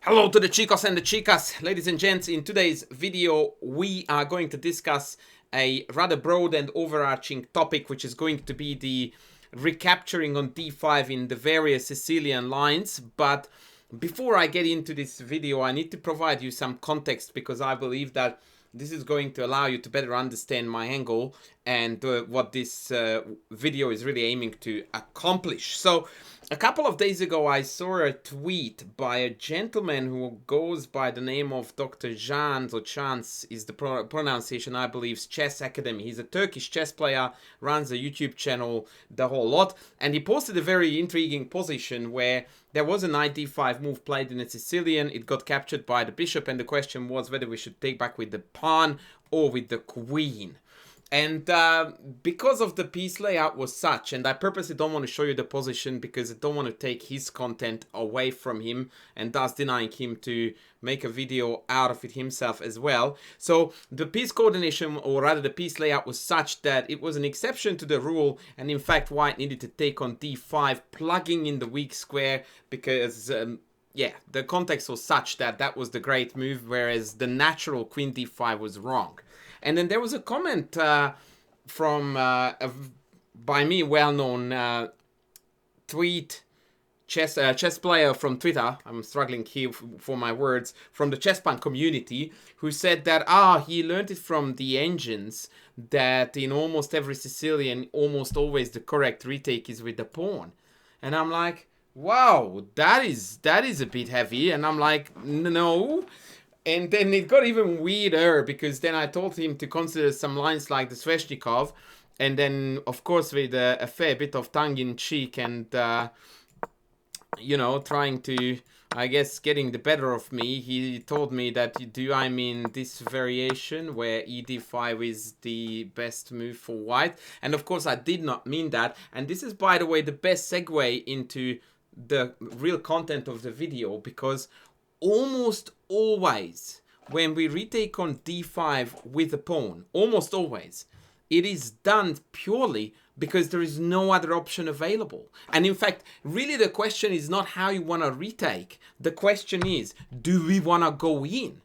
Hello to the chicos and the chicas, ladies and gents. In today's video, we are going to discuss a rather broad and overarching topic, which is going to be the recapturing on d5 in the various Sicilian lines. But before I get into this video, I need to provide you some context because I believe that this is going to allow you to better understand my angle and what this video is really aiming to accomplish. So, a couple of days ago, I saw a tweet by a gentleman who goes by the name of Dr. Jans, or Chance is the pronunciation, I believe, Chess Academy. He's a Turkish chess player, runs a YouTube channel, the whole lot. And he posted a very intriguing position where there was a knight d5 move played in a Sicilian. It got captured by the bishop, and the question was whether we should take back with the pawn or with the queen. And because of the piece layout was such, and I purposely don't want to show you the position because I don't want to take his content away from him and thus denying him to make a video out of it himself as well. So the piece coordination, or rather the piece layout, was such that it was an exception to the rule, and in fact white needed to take on d5, plugging in the weak square because yeah, the context was such that that was the great move, whereas the natural queen d5 was wrong. And then there was a comment from by me well-known chess player from Twitter. I'm struggling here for my words, from the chess-punk community, who said that he learned it from the engines that in almost every Sicilian, almost always the correct retake is with the pawn. And I'm like, wow, that is a bit heavy. And I'm like, no. And then it got even weirder because then I told him to consider some lines like the Sveshnikov, and then of course with a fair bit of tongue-in-cheek and you know, trying to, I guess, getting the better of me, he told me that, do I mean this variation where ed5 is the best move for white? And of course I did not mean that. And this is, by the way, the best segue into the real content of the video, because almost always when we retake on d5 with a pawn, almost always, it is done purely because there is no other option available. And in fact, really the question is not how you want to retake. The question is, do we want to go in?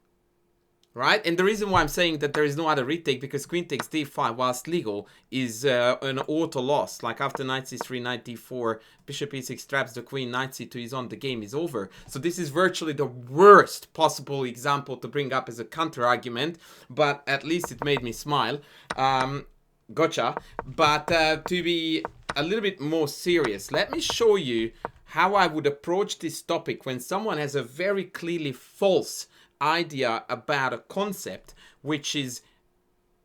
Right? And the reason why I'm saying that there is no other retake, because queen takes d5, whilst legal, is an auto loss. Like after knight c3, knight d4, bishop e6 traps the queen, knight c2 is on, the game is over. So this is virtually the worst possible example to bring up as a counter argument, but at least it made me smile. Gotcha. But to be a little bit more serious, let me show you how I would approach this topic when someone has a very clearly false idea about a concept, which is,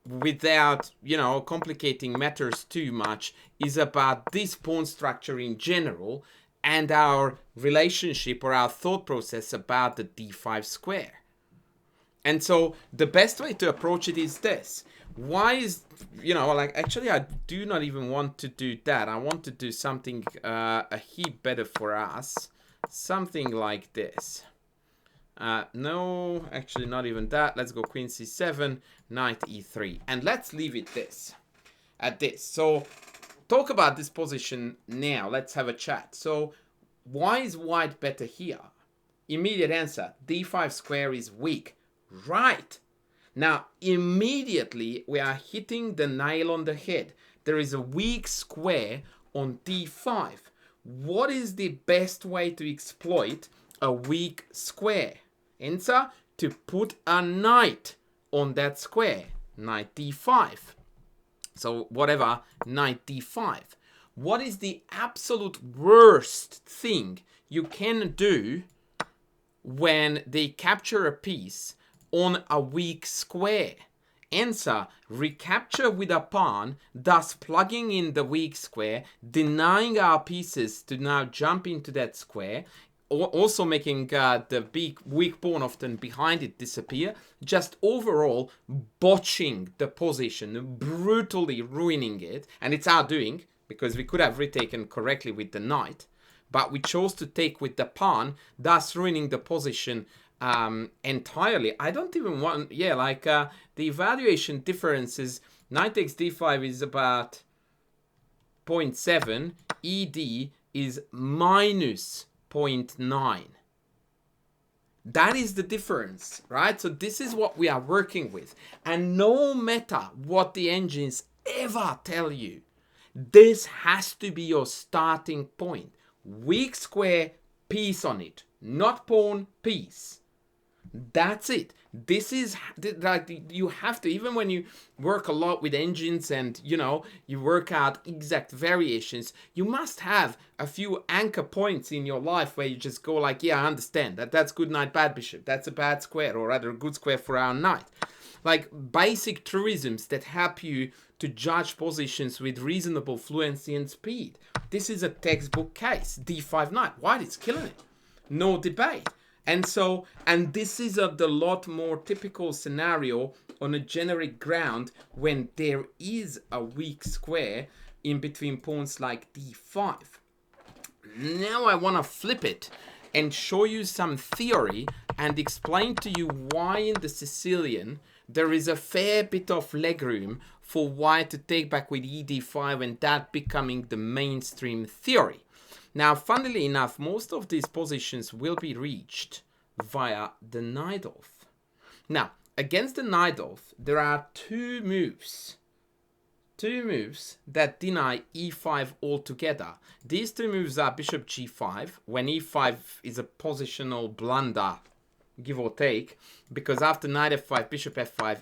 without, you know, complicating matters too much, is about this pawn structure in general and our relationship or our thought process about the d5 square. And so the best way to approach it is this. Why is, you know, like, actually I do not even want to do that. I want to do something a heap better for us. Something like this. No, actually not even that. Let's go queen c7, knight e3. And let's leave it at this. So talk about this position now. Let's have a chat. So why is white better here? Immediate answer, d5 square is weak. Right. Now, immediately we are hitting the nail on the head. There is a weak square on d5. What is the best way to exploit a weak square? Answer, to put a knight on that square. Knight d5. So whatever, knight d5. What is the absolute worst thing you can do when they capture a piece on a weak square? Answer, recapture with a pawn, thus plugging in the weak square, denying our pieces to now jump into that square, also making the big weak pawn often behind it disappear, just overall botching the position, brutally ruining it. And it's our doing, because we could have retaken correctly with the knight, but we chose to take with the pawn, thus ruining the position entirely. I don't even want, the evaluation differences, knight takes d5 is about 0.7, ed is minus 0.9. That is the difference, right? So this is what we are working with. And no matter what the engines ever tell you, this has to be your starting point. Weak square, piece on it. Not pawn, piece. That's it. This is like, you have to, even when you work a lot with engines and you work out exact variations, you must have a few anchor points in your life where you just go like, yeah, I understand that's good knight, bad bishop, that's a bad square, or rather a good square for our knight. Like basic truisms that help you to judge positions with reasonable fluency and speed. This is a textbook case. D5 knight, white is killing it, no debate. And this is the lot more typical scenario on a generic ground when there is a weak square in between pawns like d5. Now I want to flip it and show you some theory and explain to you why in the Sicilian there is a fair bit of legroom for white to take back with ed5 and that becoming the mainstream theory. Now, funnily enough, most of these positions will be reached via the knight-off. Now, against the knight-off, there are two moves that deny e5 altogether. These two moves are bishop g5, when e5 is a positional blunder, give or take, because after knight f5, bishop f5,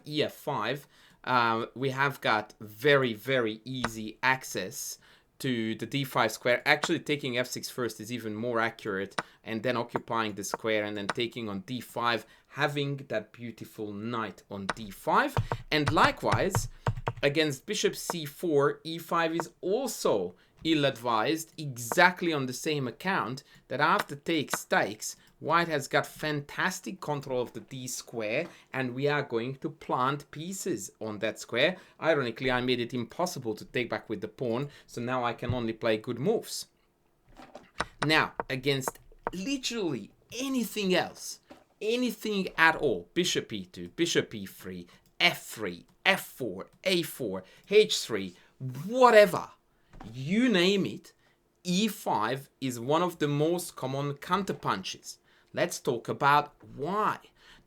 ef5, we have got very, very easy access to the d5 square. Actually taking f6 first is even more accurate, and then occupying the square and then taking on d5, having that beautiful knight on d5. And likewise against bishop c4, e5 is also ill-advised, exactly on the same account that after takes white has got fantastic control of the d square, and we are going to plant pieces on that square. Ironically, I made it impossible to take back with the pawn, so now I can only play good moves. Now, against literally anything else, anything at all, bishop e2, bishop e3, f3, f4, a4, h3, whatever, you name it, e5 is one of the most common counterpunches. Let's talk about why.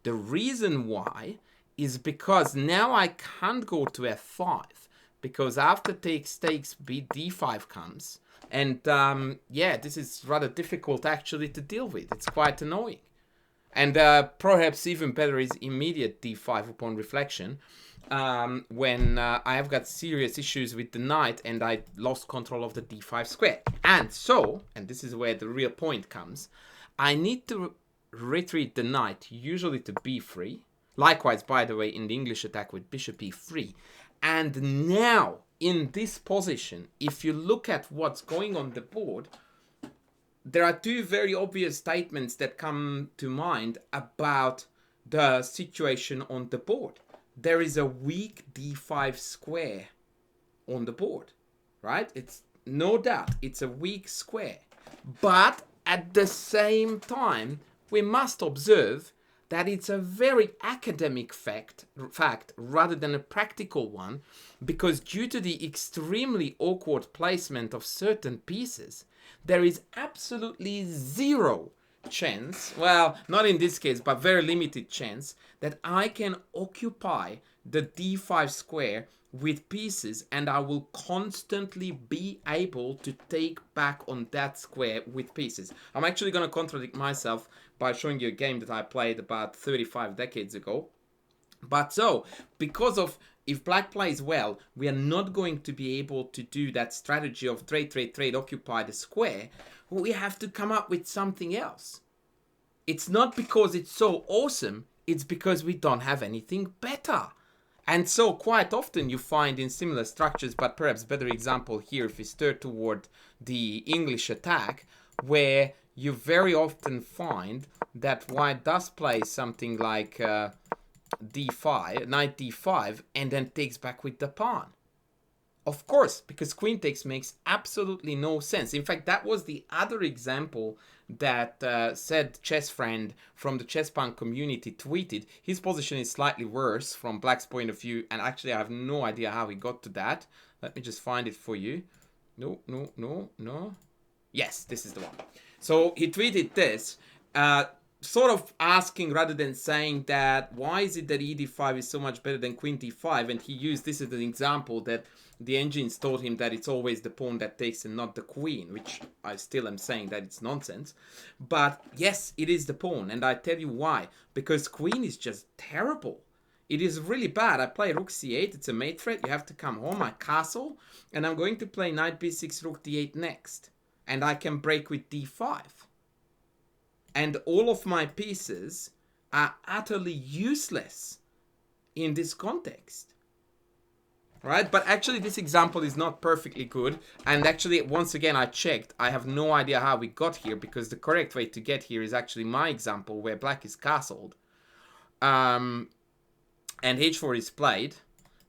The reason why is because now I can't go to f5, because after takes d5 comes, and yeah, this is rather difficult actually to deal with. It's quite annoying. And perhaps even better is immediate d5 upon reflection, when I have got serious issues with the knight and I lost control of the d5 square. And this is where the real point comes, I need to retreat the knight usually to b3. Likewise, by the way, in the English attack with bishop e3. And now, in this position, if you look at what's going on the board, there are two very obvious statements that come to mind about the situation on the board. There is a weak d5 square on the board, right? It's no doubt, it's a weak square. But at the same time, we must observe that it's a very academic fact rather than a practical one, because due to the extremely awkward placement of certain pieces, there is absolutely zero chance, well, not in this case, but very limited chance, that I can occupy the d5 square with pieces and I will constantly be able to take back on that square with pieces. I'm actually going to contradict myself by showing you a game that I played about 35 decades ago. But so, because of, if black plays well, we are not going to be able to do that strategy of trade, occupy the square. We have to come up with something else. It's not because it's so awesome, it's because we don't have anything better. And so quite often you find in similar structures, but perhaps better example here if we stir toward the English attack, where you very often find that white does play something like d5, knight d5, and then takes back with the pawn. Of course, because queen takes makes absolutely no sense. In fact, that was the other example that said chess friend from the chess punk community tweeted. His position is slightly worse from black's point of view, and actually I have no idea how he got to that. Let me just find it for you. No. Yes, this is the one. So he tweeted this. sort of asking rather than saying that why is it that ed5 is so much better than queen d5, and he used this as an example that the engines taught him that it's always the pawn that takes and not the queen, which I still am saying that it's nonsense. But yes, it is the pawn, and I tell you why. Because queen is just terrible. It is really bad. I play rook c8, it's a mate threat, you have to come home, I castle, and I'm going to play knight b6, rook d8 next. And I can break with d5. And all of my pieces are utterly useless in this context. Right? But actually this example is not perfectly good. And actually, once again, I checked. I have no idea how we got here, because the correct way to get here is actually my example where black is castled. And h4 is played.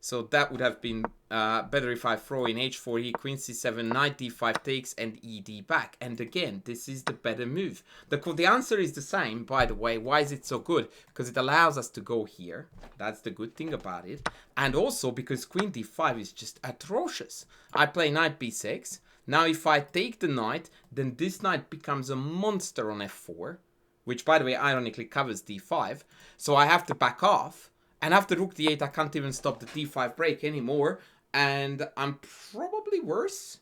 So that would have been better if I throw in h4 here, queen c7, knight d5 takes, and ed back. And again, this is the better move. The answer is the same, by the way. Why is it so good? Because it allows us to go here. That's the good thing about it. And also because queen d5 is just atrocious. I play knight b6. Now if I take the knight, then this knight becomes a monster on f4, which, by the way, ironically covers d5. So I have to back off. And after rook d8, I can't even stop the d5 break anymore. And I'm probably worse,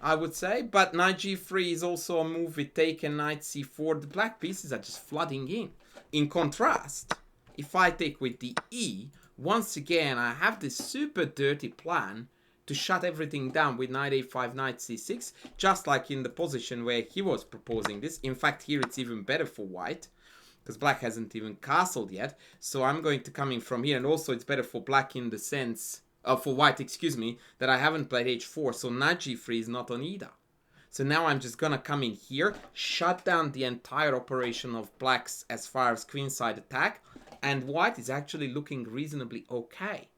I would say. But knight g3 is also a move with take and knight c4. The black pieces are just flooding in. In contrast, if I take with the e, once again, I have this super dirty plan to shut everything down with knight a5, knight c6. Just like in the position where he was proposing this. In fact, here it's even better for white, because black hasn't even castled yet. So I'm going to come in from here. And also it's better for black in the sense, for white, excuse me, that I haven't played h4. So knight g3 is not on either. So now I'm just going to come in here, shut down the entire operation of black's as far as queenside attack. And white is actually looking reasonably okay.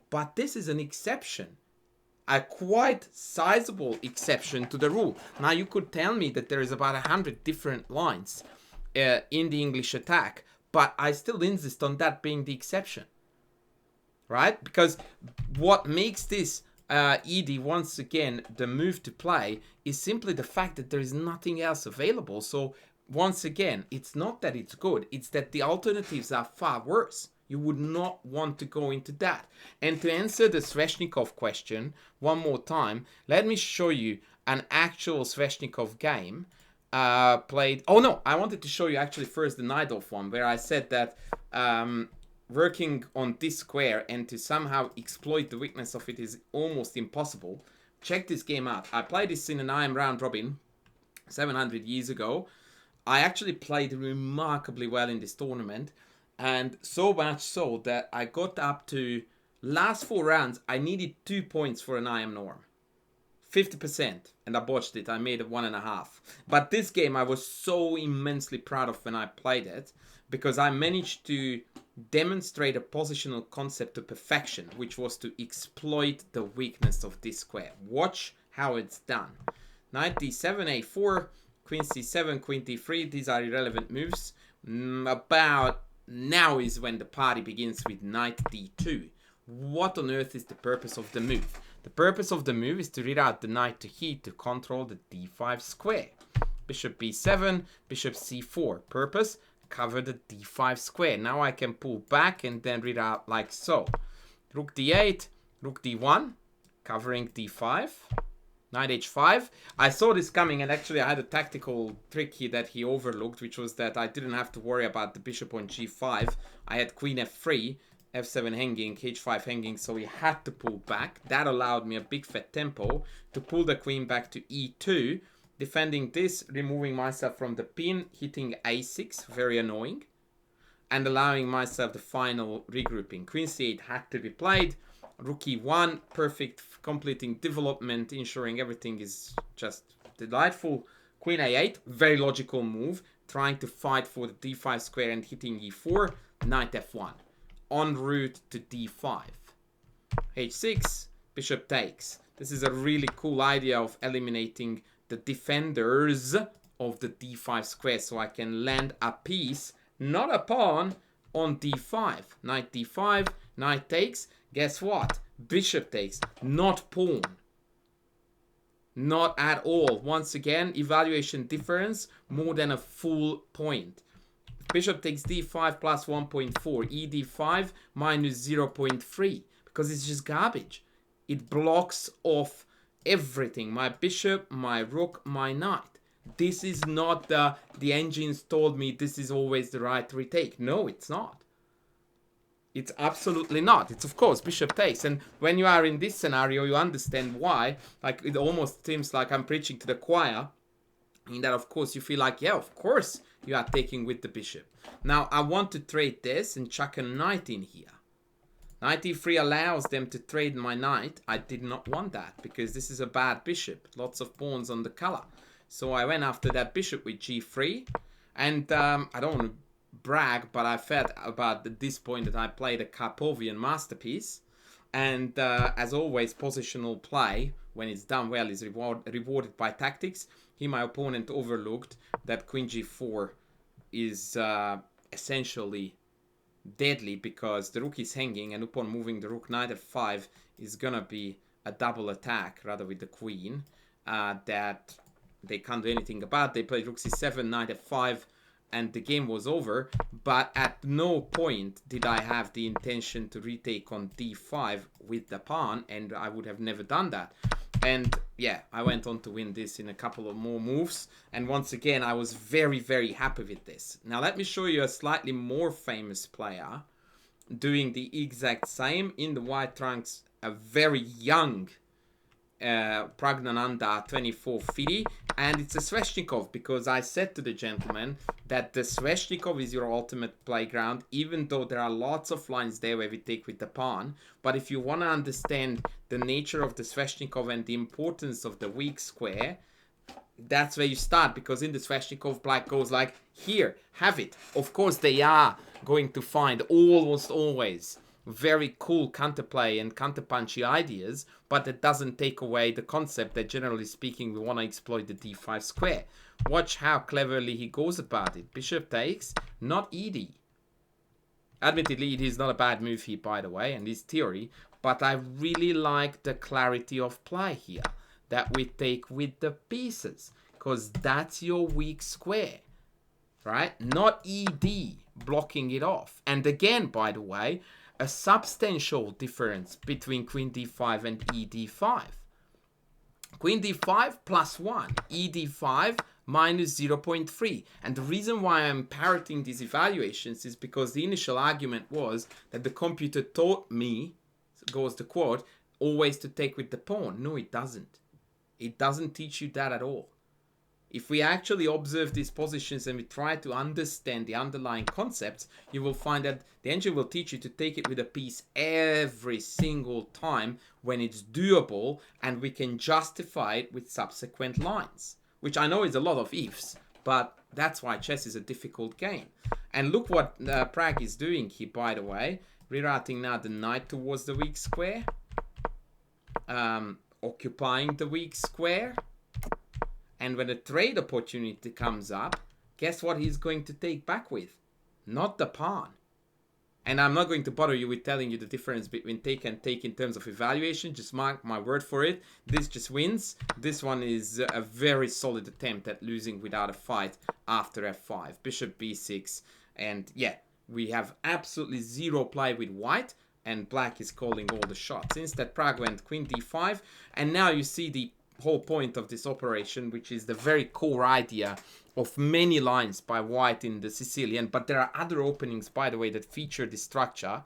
But this is an exception. A quite sizable exception to the rule. Now you could tell me that there is about 100 different lines in the English attack, but I still insist on that being the exception, right? Because what makes this ED once again the move to play is simply the fact that there is nothing else available. So once again, it's not that it's good, it's that the alternatives are far worse. You would not want to go into that. And to answer the Sveshnikov question one more time, let me show you an actual Sveshnikov game played. Oh no, I wanted to show you actually first the Najdorf one, where I said that working on this square and to somehow exploit the weakness of it is almost impossible. Check this game out. I played this in an IM round robin 700 years ago. I actually played remarkably well in this tournament, and so much so that I got up to last 4 rounds. I needed 2 points for an IM norm. 50%, and I botched it. I made it 1.5. But this game I was so immensely proud of when I played it, because I managed to demonstrate a positional concept to perfection, which was to exploit the weakness of this square. Watch how it's done. Knight d7, a4, queen c7, queen d3. These are irrelevant moves. About now is when the party begins with knight d2. What on earth is the purpose of the move? The purpose of the move is to reroute the knight to he to control the d5 square. Bishop b7, bishop c4. Purpose? Cover the d5 square. Now I can pull back and then reroute like so. Rook d8, rook d1, covering d5. Knight h5. I saw this coming, and actually I had a tactical trick here that he overlooked, which was that I didn't have to worry about the bishop on g5. I had queen f3, f7 hanging, h5 hanging, so he had to pull back. That allowed me a big fat tempo to pull the queen back to e2, defending this, removing myself from the pin, hitting a6, very annoying, and allowing myself the final regrouping. Queen c8 had to be played. Rook e1, perfect, completing development, ensuring everything is just delightful. Queen a8, very logical move, trying to fight for the d5 square and hitting e4. Knight f1, en route to d5. h6, bishop takes. This is a really cool idea of eliminating the defenders of the d5 square, so I can land a piece, not a pawn, on d5. Knight d5, knight takes. Guess what? Bishop takes, not pawn. Not at all. Once again, evaluation difference more than a full point. Bishop takes d5 plus 1.4, ed5 minus 0.3, because it's just garbage. It blocks off everything. My bishop, my rook, my knight. This is not the engines told me this is always the right retake. No, it's not. It's absolutely not. It's, of course, bishop takes. And when you are in this scenario, you understand why. Like, it almost seems like I'm preaching to the choir. In that, of course, you feel like, yeah, of course, you are taking with the bishop. Now, I want to trade this and chuck a knight in here. Knight e3 allows them to trade my knight. I did not want that, because this is a bad bishop. Lots of pawns on the color. So I went after that bishop with g3. And I don't want to brag, but I felt about at this point that I played a Karpovian masterpiece. And as always, positional play, when it's done well, is rewarded by tactics. Here my opponent overlooked that queen g4 is essentially deadly, because the rook is hanging, and upon moving the rook, knight f5 is gonna be a double attack, rather, with the queen, that they can't do anything about. They played rook c7, knight f5, and the game was over. But at no point did I have the intention to retake on d5 with the pawn, and I would have never done that. And yeah, I went on to win this in a couple of more moves. And once again, I was very, very happy with this. Now let me show you a slightly more famous player doing the exact same. In the white trunks, a very young Pragnananda 2450, and it's a Sveshnikov, because I said to the gentleman that the Sveshnikov is your ultimate playground, even though there are lots of lines there where we take with the pawn. But if you want to understand the nature of the Sveshnikov and the importance of the weak square, that's where you start, because in the Sveshnikov, black goes like, here, have it. Of course, they are going to find almost always very cool counterplay and counterpunchy ideas, but that doesn't take away the concept that, generally speaking, we want to exploit the d5 square. Watch how cleverly he goes about it. Bishop takes, not ed. Admittedly, it is not a bad move here, by the way, and his theory, but I really like the clarity of play here, that we take with the pieces, because that's your weak square, right? Not ed, blocking it off. And again, by the way, a substantial difference between queen d5 and ed5. Queen d5 plus 1, ed5 minus 0.3. And the reason why I'm parroting these evaluations is because the initial argument was that the computer taught me, goes the quote, always to take with the pawn. No, it doesn't. It doesn't teach you that at all. If we actually observe these positions and we try to understand the underlying concepts, you will find that the engine will teach you to take it with a piece every single time when it's doable, and we can justify it with subsequent lines, which I know is a lot of ifs, but that's why chess is a difficult game. And look what Prague is doing here, by the way, rerouting now the knight towards the weak square, occupying the weak square. And when a trade opportunity comes up, guess what he's going to take back with? Not the pawn. And I'm not going to bother you with telling you the difference between take and take in terms of evaluation. Just mark my word for it. This just wins. This one is a very solid attempt at losing without a fight after f5. Bishop b6. And yeah, we have absolutely zero play with white. And black is calling all the shots. Instead, Prague went queen d5. And now you see the whole point of this operation, which is the very core idea of many lines by white in the Sicilian, but there are other openings, by the way, that feature this structure,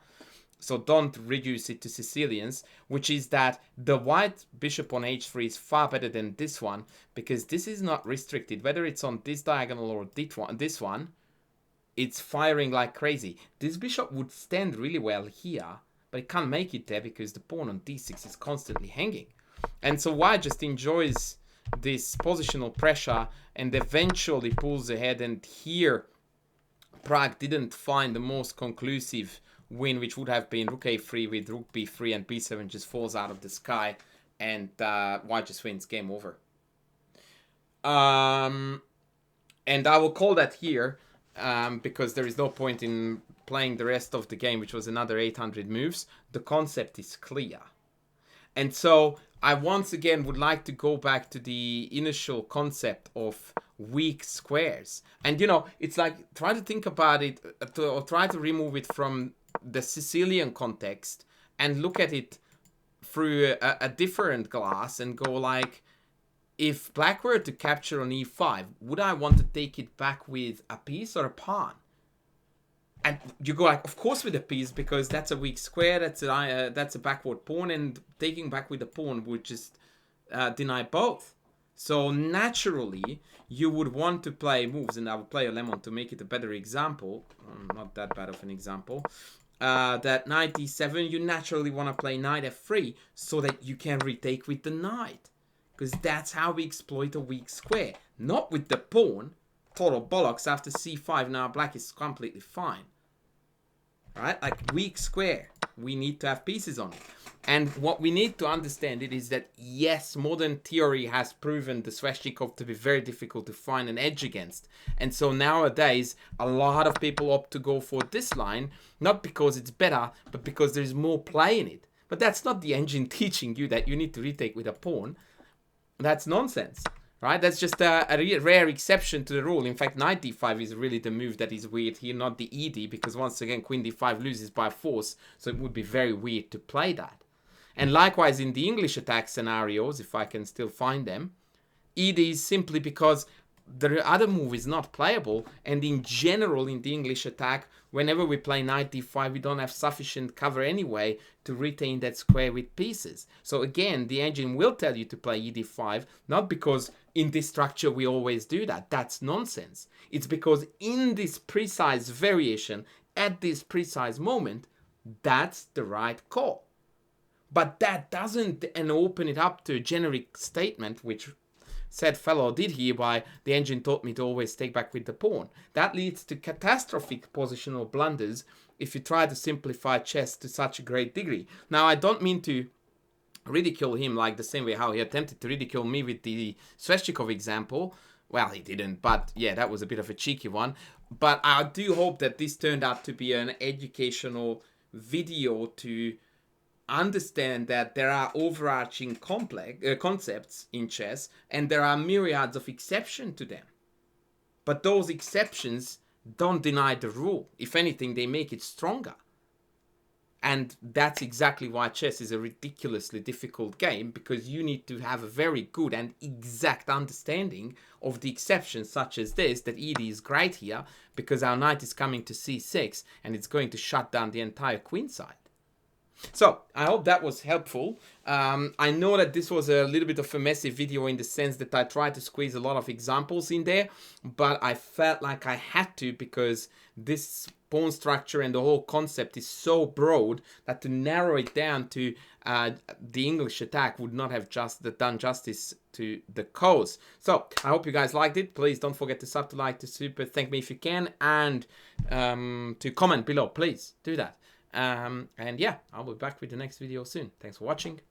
so don't reduce it to Sicilians, which is that the white bishop on h3 is far better than this one, because this is not restricted, whether it's on this diagonal or this one, it's firing like crazy. This bishop would stand really well here, but it can't make it there because the pawn on d6 is constantly hanging. And so white just enjoys this positional pressure and eventually pulls ahead. And here, Prague didn't find the most conclusive win, which would have been rook a3 with rook b3, and b7 just falls out of the sky. And white just wins, game over. And I will call that here because there is no point in playing the rest of the game, which was another 800 moves. The concept is clear. And so I once again would like to go back to the initial concept of weak squares. And, you know, it's like, try to think about it, or try to remove it from the Sicilian context and look at it through a different glass and go like, if black were to capture on e5, would I want to take it back with a piece or a pawn? And you go like, of course with a piece, because that's a weak square, that's a backward pawn, and taking back with a pawn would just deny both. So naturally, you would want to play moves, and I will play a lemon to make it a better example, not that bad of an example, that knight d7, you naturally want to play knight f3 so that you can retake with the knight. Because that's how we exploit a weak square, not with the pawn. Total bollocks. After c5 now black is completely fine. Right? Like weak square, we need to have pieces on it. And what we need to understand it is that yes, modern theory has proven the Sveshnikov to be very difficult to find an edge against. And so nowadays a lot of people opt to go for this line, not because it's better, but because there's more play in it. But that's not the engine teaching you that you need to retake with a pawn. That's nonsense. Right, that's just a rare exception to the rule. In fact, knight d5 is really the move that is weird here, not the ed, because once again, queen d5 loses by force, so it would be very weird to play that. And likewise, in the English attack scenarios, if I can still find them, ed is simply because the other move is not playable, and in general, in the English attack, whenever we play knight d5, we don't have sufficient cover anyway to retain that square with pieces. So again, the engine will tell you to play ed5, not because in this structure we always do that. That's nonsense. It's because in this precise variation, at this precise moment, that's the right call. But that doesn't open it up to a generic statement, which said fellow did here by the engine taught me to always take back with the pawn. That leads to catastrophic positional blunders if you try to simplify chess to such a great degree. Now, I don't mean to ridicule him like the same way how he attempted to ridicule me with the Sveshnikov example. Well, he didn't, but yeah, that was a bit of a cheeky one. But I do hope that this turned out to be an educational video to understand that there are overarching concepts in chess, and there are myriads of exceptions to them. But those exceptions don't deny the rule. If anything, they make it stronger. And that's exactly why chess is a ridiculously difficult game, because you need to have a very good and exact understanding of the exceptions such as this, that ed is great here, because our knight is coming to c6, and it's going to shut down the entire queen side. So, I hope that was helpful. I know that this was a little bit of a messy video in the sense that I tried to squeeze a lot of examples in there, but I felt like I had to, because this pawn structure and the whole concept is so broad that to narrow it down to the English attack would not have done justice to the cause. So, I hope you guys liked it. Please don't forget to sub, to like, to super, thank me if you can, and to comment below. Please do that. And yeah, I'll be back with the next video soon. Thanks for watching.